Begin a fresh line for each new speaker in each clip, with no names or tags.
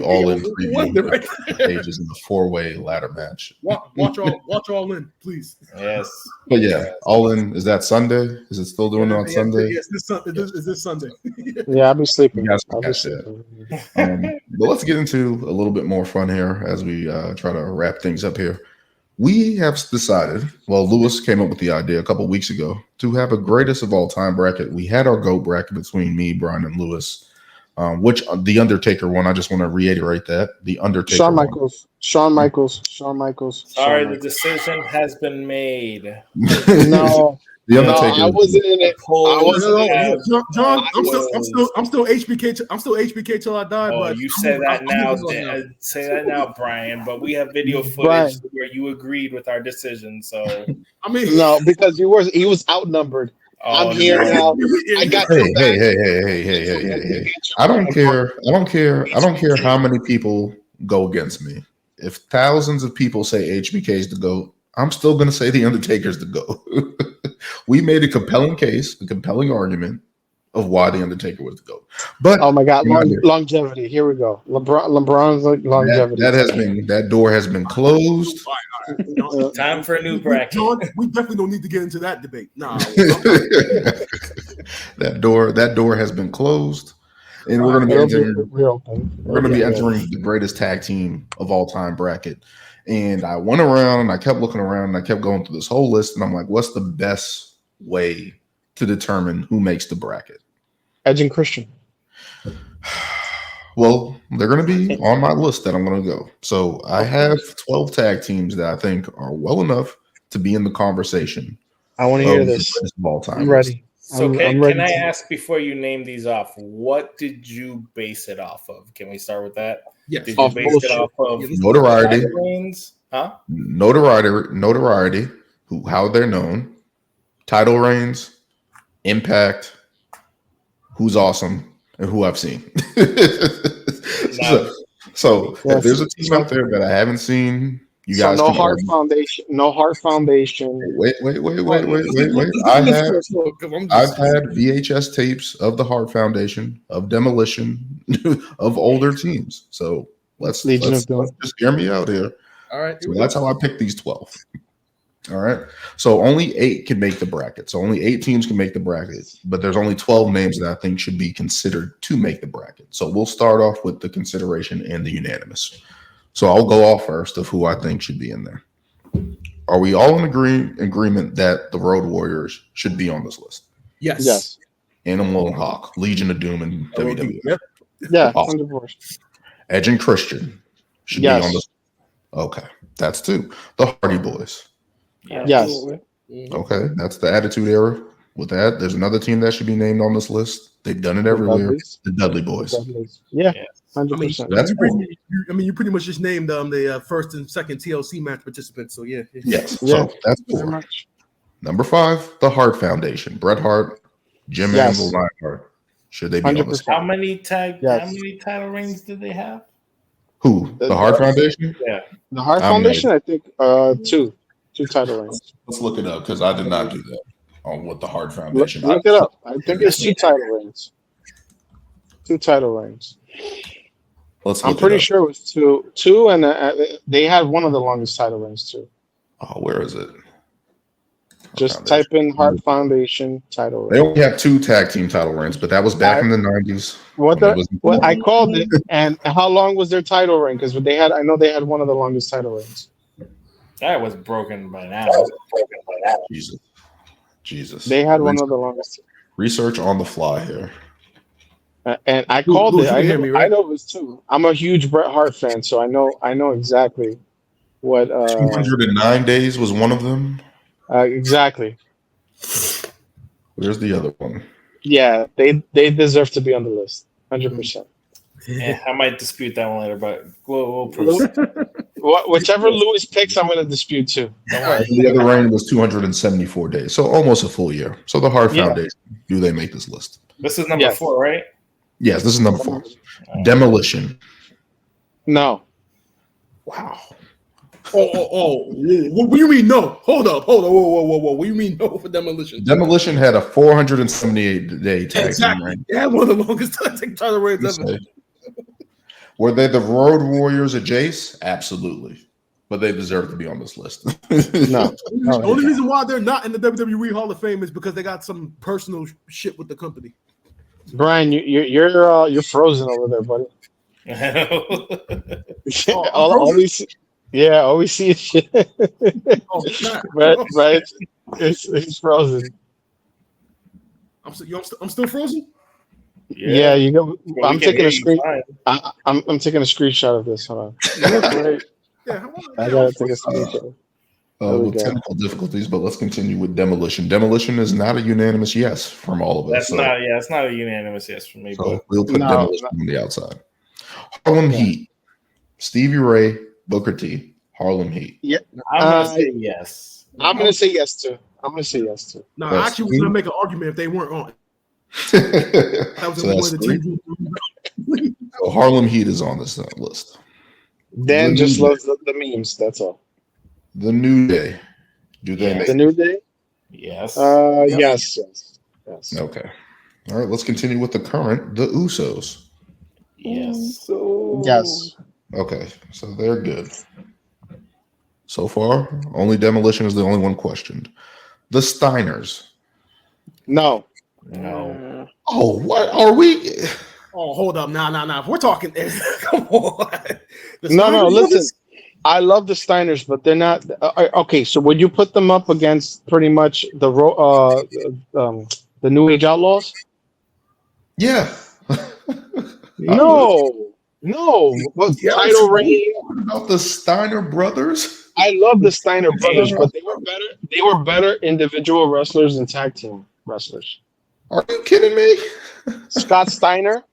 All In preview pages in the 4-way ladder match.
Watch all in, please.
Yes.
But yeah, All In, is that Sunday? Is it still doing it on Sunday?
Yes, is this Sunday?
Yeah, I'll be sleeping.
You guys can catch that. But let's get into a little bit more fun here as we try to wrap things up here. We have decided, well, Lewis came up with the idea a couple weeks ago to have a greatest of all time bracket. We had our GOAT bracket between me, Brian, and Lewis, which the Undertaker one, I just want to reiterate that. The Undertaker
Shawn Michaels.
Sorry, the decision has been made.
No.
The Undertaker.
No, I wasn't in it.
John, I'm still HBK. I'm still HBK till I die.
Oh,
but
you say that now. Say that now, Brian. But we have video footage where you agreed with our decision. So
I mean,
no, because he was outnumbered. I'm here now. I got
hey. I don't care how many people go against me. If thousands of people say HBK is the GOAT, I'm still going to say the Undertaker's the GOAT. We made a compelling case, a compelling argument of why the Undertaker was the GOAT. But
oh my God, longevity. Here we go. LeBron's longevity.
That door has been closed.
Time for a new bracket.
John, we definitely don't need to get into that debate. Nah.
that door has been closed. And we're going to be entering the greatest tag team of all time bracket. And I went around and I kept looking around and I kept going through this whole list. And I'm like, what's the best way to determine who makes the bracket?
Edge and Christian.
Well, they're going to be on my list that I'm going to go. So I have 12 tag teams that I think are well enough to be in the conversation.
I want to hear this.
Of all time.
I'm ready.
So can I ask before you name these off, what did you base it off of? Can we start with that?
Yes.
Did you base it off of
notoriety?
Huh?
Notoriety, how they're known, title reigns, impact, who's awesome, and who I've seen. So if there's a team out there that I haven't seen, you guys.
No Heart Foundation. No Heart Foundation.
Wait. I've had VHS tapes of the Heart Foundation, of Demolition, of older teams. So let's just hear me out here.
All right.
So that's how I picked these 12. All right. So only 8 can make the bracket. So only 8 teams can make the bracket, but there's only 12 names that I think should be considered to make the bracket. So we'll start off with the consideration and the unanimous. So I'll go off first of who I think should be in there. Are we all in agreement that the Road Warriors should be on this list?
Yes.
Animal and Hawk, Legion of Doom, and WWE.
Yep.
Yeah,
awesome. 100%. Edge and Christian should be on this list. Okay, that's 2. The Hardy Boys.
Yes.
Okay, that's the Attitude Era. With that, there's another team that should be named on this list. They've done it everywhere. The Dudley Boys.
Yeah, 100%.
That's
you pretty much just named the first and second TLC match participants. So yeah.
Yes. So that's 4. Number 5, the Hart Foundation. Bret Hart, Jim Anvil, Lionheart. Should they be 100%. On this?
How many title reigns did they have?
Who? The Hart Foundation?
Yeah.
The Hart Foundation, I think 2 title reigns.
Let's look it up because I did not do that on what the Hart Foundation.
Look it up. I think it's 2 title reigns. 2 title reigns. I'm pretty sure it was 2, and they had one of the longest title reigns too.
Oh, where is it?
Just type in Hart Foundation title reign.
They only have 2 tag team title reigns, but that was back in the 90s.
I called it, and how long was their title reign? Because I know they had one of the longest title reigns.
That was broken by now.
Jesus.
They had one of the longest.
Research on the fly here.
And I called it. I know it was 2. I'm a huge Bret Hart fan, so I know exactly what.
209 days was one of them.
Exactly.
Where's the other one?
Yeah, they deserve to be on the list, 100%.
Yeah, I might dispute that one later, but we'll proceed.
Whichever Lewis picks, I'm going to dispute too.
The other reign was 274 days, so almost a full year. So the Hart Foundation, do they make this list?
This is number 4, right?
Yes, this is number 4. Demolition.
No.
Wow.
Oh. What do you mean no? Hold up. Whoa. What do you mean no for Demolition?
Demolition had a 478-day tag team reign.
Yeah, one of the longest title reigns ever.
Were they the Road Warriors at Jace? Absolutely. But they deserve to be on this list.
No.
The only reason why they're not in the WWE Hall of Fame is because they got some personal shit with the company.
Brian, you're frozen over there, buddy. All we see is shit. Right. It's frozen.
I'm still frozen.
Yeah, you go. I'm taking a screen. I'm taking a screenshot of this. Hold on.
Yeah,
I gotta take a screenshot.
With technical difficulties, but let's continue with Demolition. Demolition is not a unanimous yes from all of us.
It's not a unanimous yes from me.
So we'll put Demolition on the outside. Harlem Heat. Stevie Ray, Booker T. Harlem Heat.
Yeah,
I'm gonna say yes.
I'm gonna say yes too.
No, I actually was gonna make an argument if they weren't on.
So Harlem Heat is on this list.
Dan just loves the memes. That's all.
The New Day. Do they make
the New Day?
Yes.
Yes.
Okay. All right. Let's continue with the current. The Usos.
Yes.
Yes.
Okay. So they're good. So far, only Demolition is the only one questioned. The Steiners.
No.
Oh, what are we?
Oh, hold up. Nah. If we're talking, come on.
No. Listen, I love the Steiners, but they're not. Okay, so would you put them up against pretty much the New Age Outlaws?
Yeah.
No. Title reign.
What about the Steiner brothers?
I love the Steiner brothers, but they were better individual wrestlers than tag team wrestlers.
Are you kidding me?
Scott Steiner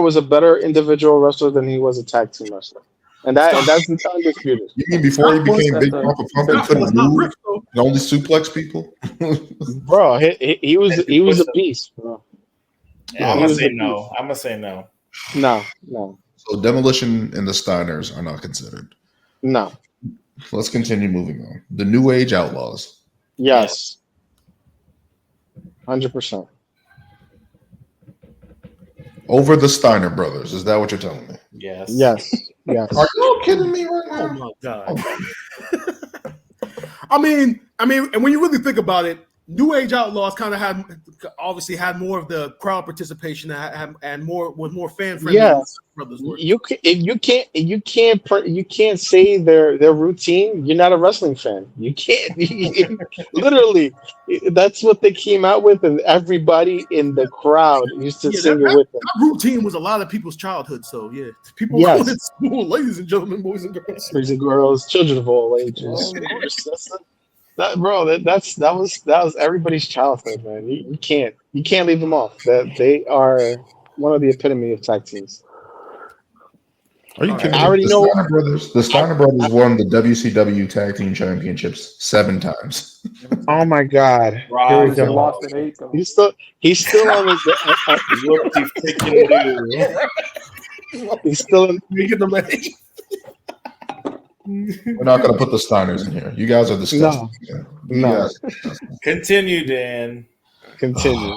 was a better individual wrestler than he was a tag team wrestler. And that's undisputed.
You mean before he became Big Papa Pump and couldn't move and only suplex people?
Bro, he was a beast, bro.
Yeah, I'm gonna say no.
No.
So Demolition and the Steiners are not considered.
No.
Let's continue moving on. The New Age Outlaws.
Yes. 100%.
Over the Steiner brothers. Is that what you're telling me?
Yes.
Are you kidding me right now?
Oh my god. I mean, and when you really think about it, New Age Outlaws kind of had more of the crowd participation and was more fan friendly.
Yeah, you can't say their routine. You're not a wrestling fan. You can't. Literally, that's what they came out with, and everybody in the crowd used to sing it with them.
That routine was a lot of people's childhood. So yeah, people going to school, ladies and gentlemen, boys and girls,
children of all ages. That was everybody's childhood, man. You can't leave them off. That they are one of the epitome of tag teams.
Are you kidding?
I already know.
The Steiner brothers won the WCW Tag Team Championships 7 times.
Oh my God!
Rob,
they lost at 8.
He's still on his. He's still in.
We're not going to put the Steiners in here. You guys are disgusting.
No.
Continue, Dan.
Continue.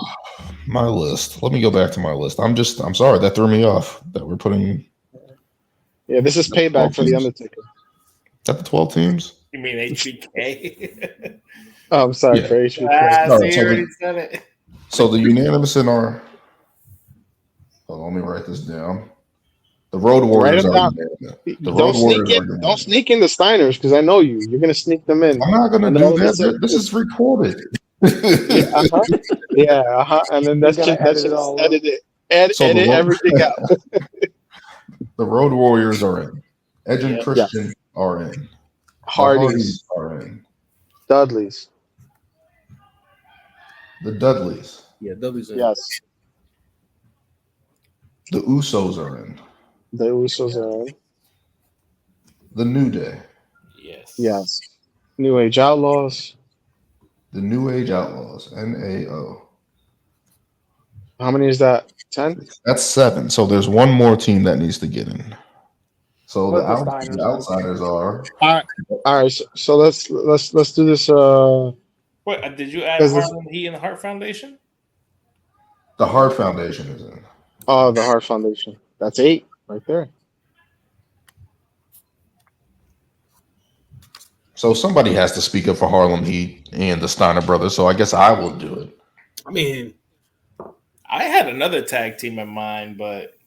My list. Let me go back to my list. I'm sorry. That threw me off that we're putting.
Yeah, this is payback for The Undertaker.
Is that the 12 teams?
You mean HBK?
Oh, I'm sorry for HBK.
So the unanimous in our. Let me write this down. The Road Warriors are
Don't sneak in the Steiners because I know you. You're gonna sneak them in.
I'm not gonna do that. This is recorded.
And then that's just edit everything out.
The Road Warriors are in. Edge and Christian are in.
Hardys
are in.
Dudleys.
The Dudleys.
Yeah, Dudleys.
Yes.
The Usos are in.
The Usos are in.
The New Day.
Yes. New Age Outlaws.
The New Age Outlaws. NAO.
How many is that? 10?
That's 7. So there's one more team that needs to get in. So the outsiders are.
All right. So let's do this.
What did you add? Harlem Heat and the Hart Foundation.
The Hart Foundation is in.
Oh, the Hart Foundation. That's 8. Right there.
So somebody has to speak up for Harlem Heat and the Steiner brothers. So I guess I will do it.
I mean,
I had another tag team in mind, but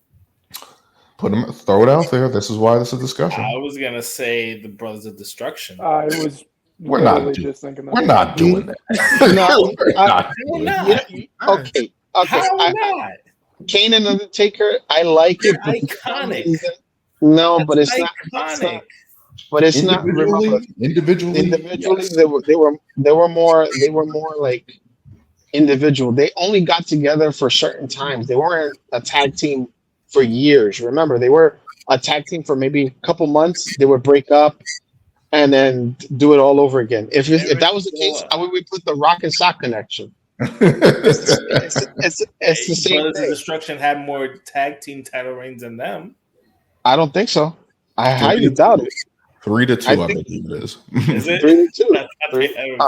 throw it out there. This is why this is a discussion.
I was gonna say the Brothers of Destruction.
I was
We're not
just thinking that.
We're not doing that.
We're not.
Okay.
How not?
Kane and Undertaker, I like
They're
it.
iconic.
No,
That's
but it's
iconic.
not. But it's not. Remember,
individually,
yes. they were more like individual. They only got together for certain times. They weren't a tag team for years. Remember, they were a tag team for maybe a couple months. They would break up and then do it all over again. If that was the case, how would we put the Rock and Sock connection? It's the same
Brothers
thing.
of Destruction had more tag team title reigns than them.
I don't think so. I highly doubt it.
3-2, I believe it is.
Is it
3-2?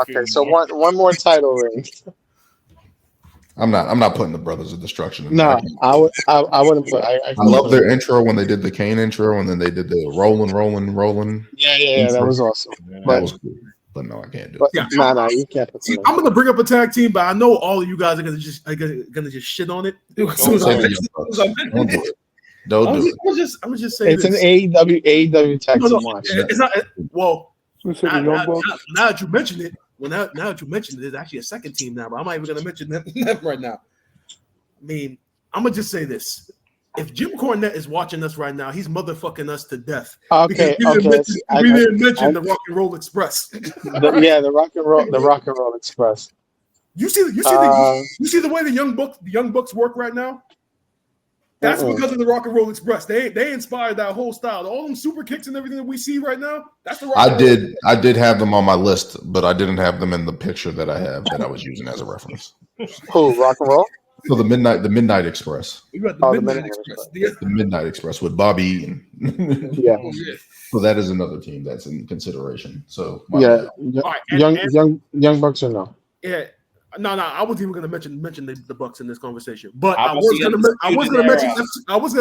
Okay, so one more title reign.
I'm not putting the Brothers of Destruction in
No, I wouldn't put. I
love their intro when they did the Kane intro, and then they did the rolling.
Yeah, that was awesome.
That was cool. But no, I can't do it.
Yeah,
no, you can't put
see, I'm gonna bring up a tag team, but I know all of you guys are gonna just shit on it.
Don't do it. Don't do it.
I'm just saying
it's an AEW tag team watch.
It's not. Well,
Who said
now,
the Young
now,
Bucks?
now that you mention it, now that you mention it, there's actually a second team now. But I'm not even gonna mention them right now. I mean, I'm gonna just say this: if Jim Cornette is watching us right now, he's motherfucking us to death.
Okay,
we didn't mention the Rock and Roll Express.
the Rock and Roll Express.
You see the way the Young Bucks work right now. That's because of the Rock and Roll Express. They inspired that whole style. All them super kicks and everything that we see right now. That's the Rock and Roll.
I did have them on my list, but I didn't have them in the picture that I have that I was using as a reference.
Who, Rock and Roll?
So the Midnight Express.
You got the Midnight Express.
The Midnight Express with Bobby Eaton.
Yeah.
So that is another team that's in consideration. So Young
Bucks or no?
Yeah. No, I wasn't even going to mention the Bucks in this conversation, but I was going to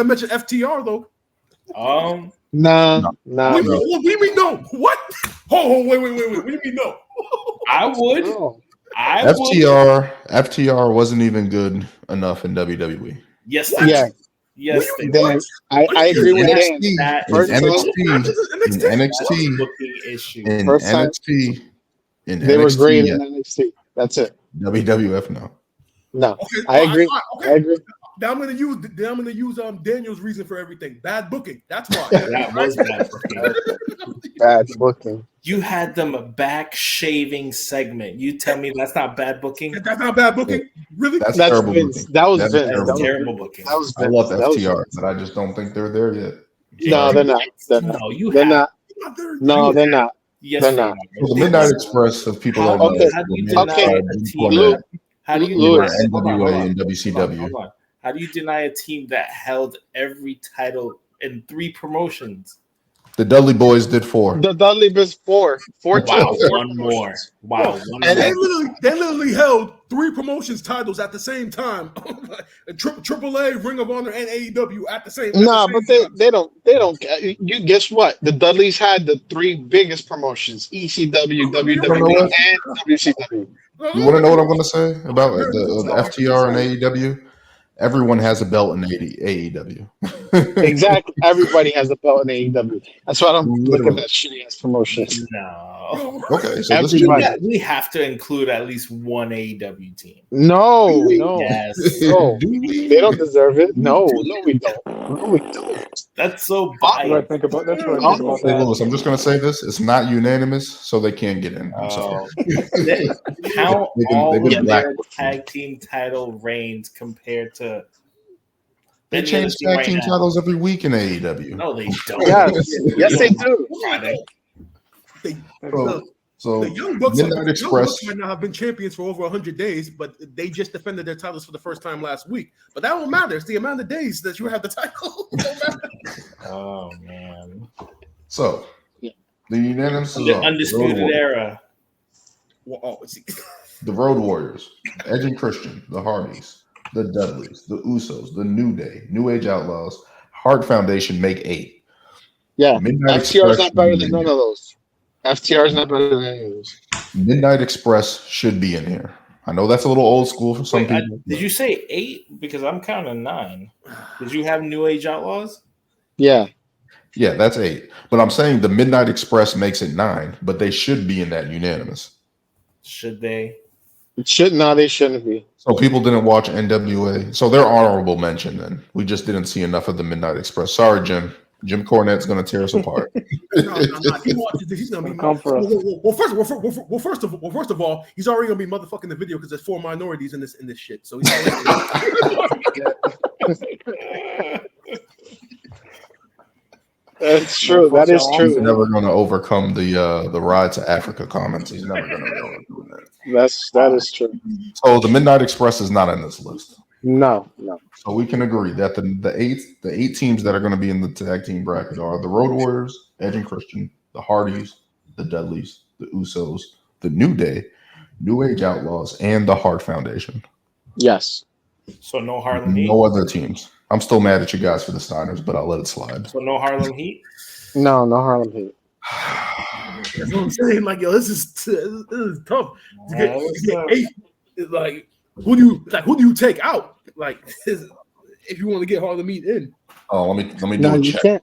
mention FTR though.
No.
What do you mean no? What? Wait. What do you mean no?
I would.
No.
FTR wasn't even good enough in WWE.
Yes.
Yes. Dan, I agree with Dan.
In
they were great in NXT. That's it.
WWF
no. Okay, I agree.
Okay. I agree. Now I'm gonna use Daniel's reason for everything. Bad booking. That's why.
That was bad booking.
Bad booking.
You had them a back shaving segment. You tell me that's not bad booking?
That's not bad booking. Really?
That's terrible
Vince.
booking.
That was Vince.
That was terrible booking.
That was Vince.
I love FTR, but I just don't think they're there yet.
No, they're not. They're not. No, they're not.
Yes,
they're not.
Well, the Midnight Express of people don't know.
How do you deny a team? How do you
NWA and WCW?
How do you deny a team that held every title in 3 promotions?
The Dudley Boys did 4.
The Dudley Boys 4.
Wow, one more. Wow,
and they literally held 3 promotions titles at the same time. AAA, Ring of Honor, and AEW at the same time.
No, but they don't. You guess what? The Dudleys had the 3 biggest promotions: ECW, WWE, and WCW.
You want to know what I'm going to say about the FTR and AEW? Everyone has a belt in AEW.
Exactly. Everybody has a belt in AEW. That's why I don't look at that shitty ass promotion.
No.
Okay, so
we have to include at least one AEW team.
No.
Yes.
No. They don't deserve it. No, we don't.
That's so biased.
What I think about that.
Lewis, I'm just going to say this. It's not unanimous, so they can't get in. I'm sorry.
Count all of their tag team title reigns compared to
they change tag team titles every week in AEW.
No, they don't.
Yes, they do.
So
the Young Bucks
Express
right now have been champions for over 100 days, but they just defended their titles for the first time last week. But that won't matter. It's the amount of days that you have the title.
Oh man.
So the unanimous
the Undisputed Era.
The Road Warriors, Edge and Christian, the Hardys, the Dudleys, the Usos, the New Day, New Age Outlaws, Heart Foundation make 8.
Yeah,
Midnight
FTR is
Express
not better than none of those. FTR is not better than any of those.
Midnight Express should be in here. I know that's a little old school for some people.
Did you say 8? Because I'm counting 9. Did you have New Age Outlaws?
Yeah.
Yeah, that's 8. But I'm saying the Midnight Express makes it 9, but they should be in that unanimous.
Should they?
They shouldn't be.
So people didn't watch NWA. So they're honorable mention then. We just didn't see enough of the Midnight Express. Sorry, Jim. Jim Cornette's going to tear us apart.
No. He watches this. He's going to be.
Come for us.
First of all, he's already going to be motherfucking the video because there's 4 minorities in this shit. So he's already.
That's true. That is
He's
true.
never going to overcome the Ride to Africa comments. He's never going to be able to do that.
That is true.
So the Midnight Express is not in this list.
No.
So we can agree that the eight teams that are going to be in the tag team bracket are the Road Warriors, Edge and Christian, the Hardys, the Dudleys, the Usos, the New Day, New Age Outlaws, and the Hart Foundation.
Yes.
So no Harlem Heat?
No other teams. I'm still mad at you guys for the Steiners, but I'll let it slide.
So no Harlem Heat?
No Harlem Heat.
That's what I'm saying. Like, yo, this is tough. To get 8, it's like, who do you take out? Like, if you want to get Harlem Heat in.
Oh, let me do
No,
a
you
check.
can't.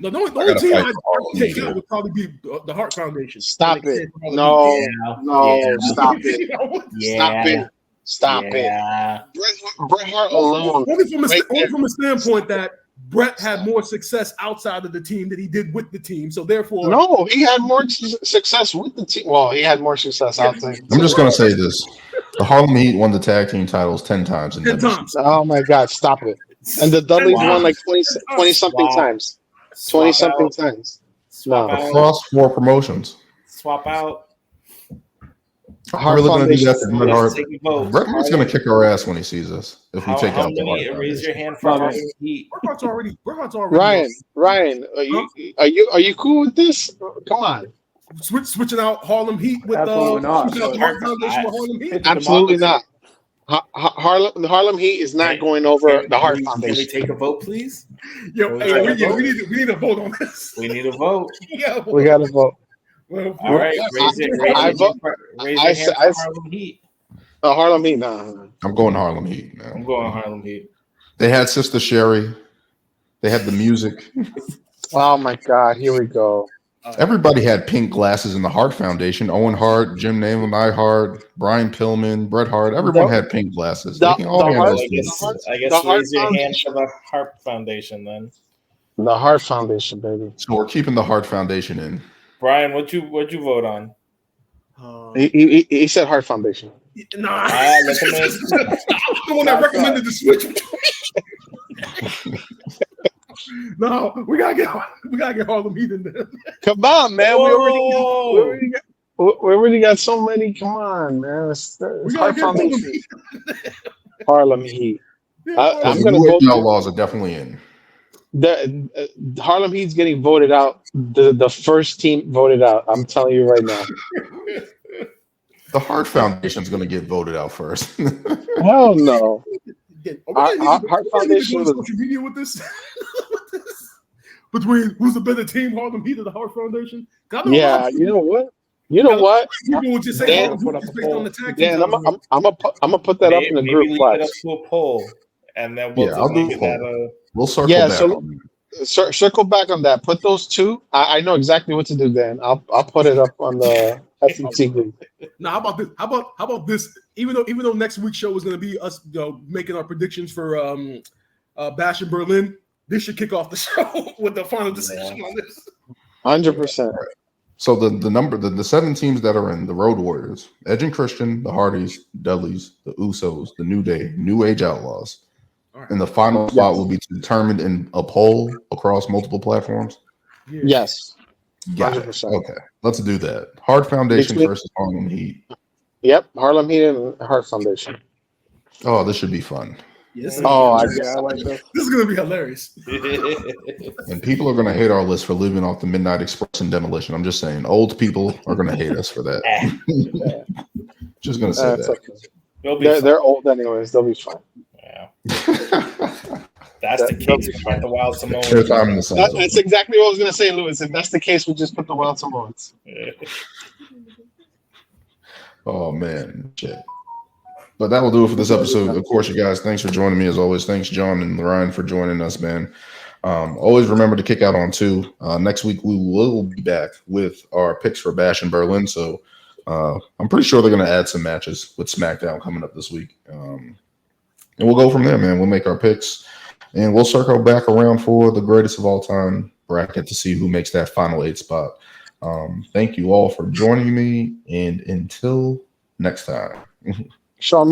No, the only team I'd take
Heat.
out would probably be the Hart Foundation.
Stop it. Stop it. Bret Hart alone.
Only from a standpoint that Bret had more success outside of the team than he did with the team. So therefore,
no, he had more success with the team. Well, he had more success outside.
I'm just going to say this. The Harlem Heat won the tag team titles 10 times.
10 times.
Oh, my God. Stop it. And the Dudleys won like 20-something times. 20-something times. No.
Across 4 promotions.
Swap out.
I'm really going to do that to Bret Hart.
Take a vote.
Bret Hart's going to kick our ass when he sees us if we take out the Hart
Raise
Foundation.
your hand for Harlem Heat.
Bret Hart's already
Ryan, are you cool with this? Come on.
Switching out Harlem Heat with
Absolutely not.
switching out the Hart Foundation with Harlem Heat.
Absolutely not. The Harlem Heat is not going over the Hart
Can we
Foundation.
take a vote, please?
Yo, we need a vote on this.
We need a vote.
Yeah,
We got to vote.
well,
All right, raise your hand for Harlem Heat.
Harlem Heat, nah.
I'm going Harlem Heat now.
I'm going Harlem Heat.
They had Sister Sherry. They had the music.
Oh, my God. Here we go.
Everybody had pink glasses in the Hart Foundation. Owen Hart, Jim Navel, Neidhart, Brian Pillman, Bret Hart. Everyone had pink glasses. They can all handle
I guess raise your hand for the Hart Foundation then.
The Hart Foundation, baby.
So we're keeping the Hart Foundation in.
Brian, what'd you vote on?
He said Hart Foundation.
Nah,
Let him in.
I'm the one that recommended the switch. No, we gotta get Harlem Heat in there.
Come on, man. We already got so many. Come on, man. It's Hart Foundation. Harlem Heat. I'm
The
gonna
New
vote.
Age Outlaws are definitely in.
The Harlem Heat's getting voted out. The first team voted out. I'm telling you right now.
The Hart Foundation's going to get voted out first.
Hell no.
Hart
Foundation was
social media with this. Between who's the better team, Harlem Heat or the Hart Foundation?
Yeah, you know what?
People would just say Harlem Heat based on the tag team.
I'm gonna put that up in the group
leave
class.
it up to a poll, and then we'll
I'll do a poll. We'll circle back.
So circle back on that. Put those two. I know exactly what to do. Then I'll put it up on the FCT group.
Now, how about this? Even though next week's show is going to be us, making our predictions for Bash in Berlin, this should kick off the show with the final decision on this.
100%.
So the 7 teams that are in the Road Warriors, Edge and Christian, the Hardys, Dudleys, the Usos, the New Day, New Age Outlaws.
Right.
And the final spot will be determined in a poll across multiple platforms.
Yeah.
Yes.
100%. Okay, let's do that. Hart Foundation versus Harlem Heat.
Yep, Harlem Heat and Hart Foundation.
Oh, this should be fun.
Yes.
Oh,
I like this.
This is going to be hilarious.
And people are going to hate our list for leaving off the Midnight Express and Demolition. I'm just saying, old people are going to hate us for that. Just going to say that.
Okay. They're old anyways. They'll be fine.
Yeah. that's the case, we got the Wild Samoans.
Third time in the South.
That's exactly what I was going to say, Lewis. If that's the case, we just put the Wild Samoans.
Oh man, shit. But that will do it for this episode. Of course, you guys, thanks for joining me as always. Thanks, John and Ryan, for joining us, man. Always remember to kick out on 2. Next week we will be back with our picks for Bash in Berlin. So I'm pretty sure they're going to add some matches with SmackDown coming up this week. And we'll go from there, man. We'll make our picks and we'll circle back around for the greatest of all time bracket to see who makes that final 8 spot. Thank you all for joining me, and until next time.
Shawn